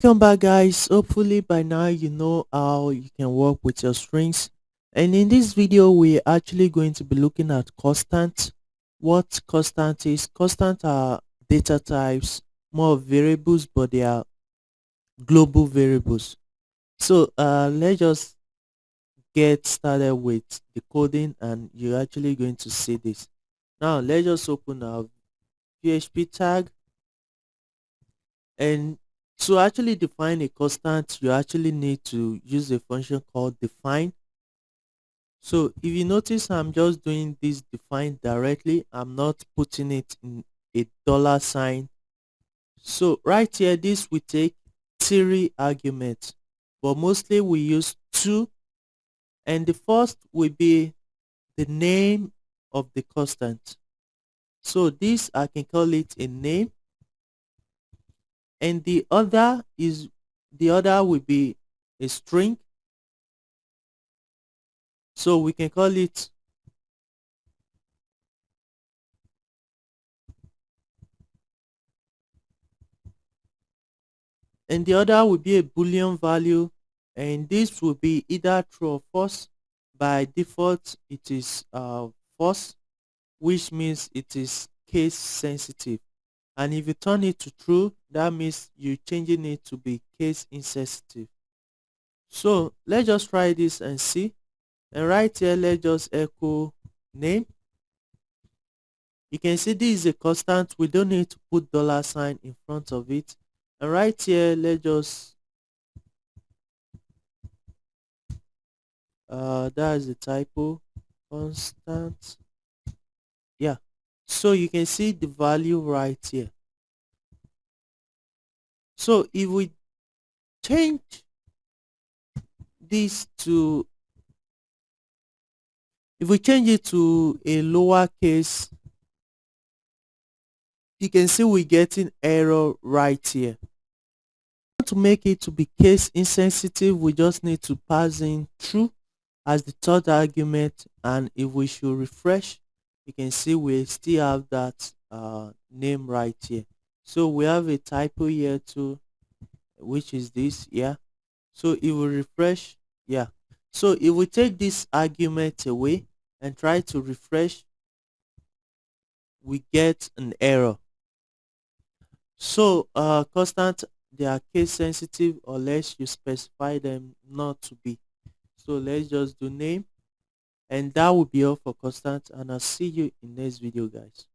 Welcome back, guys. Hopefully by now you know how you can work with your strings, and in this video we're actually going to be looking at constant. What constant is? Constant are data types, more of variables, but they are global variables. So let's just get started with the coding, and you're actually going to see this. Now let's just open our PHP tag, and to actually define a constant, you actually need to use a function called define. So if you notice, I'm just doing this define directly. I'm not putting it in a dollar sign. So right here, this will take three arguments, but mostly we use two. And the first will be the name of the constant. So this, I can call it a name. And the other will be a string. So we can call it, and the other will be a Boolean value, and this will be either true or false. By default it is false, which means it is case sensitive, and if you turn it to true, that means you're changing it to be case insensitive. So let's just try this and see. And right here, let's just echo name. You can see this is a constant. We don't need to put dollar sign in front of it. And right here, let's just that is a typo, constant. Yeah, so you can see the value right here. So if we change this to, if we change it to a lowercase, you can see we're getting error right here. To make it to be case insensitive, we just need to pass in true as the third argument, and if we should refresh, you can see we still have that name right here. So we have a typo here too, which is this. Yeah, so if we refresh, yeah, so if we take this argument away and try to refresh, we get an error. So constant, they are case sensitive unless you specify them not to be. So let's just do name, and that will be all for constant, and I'll see you in next video, guys.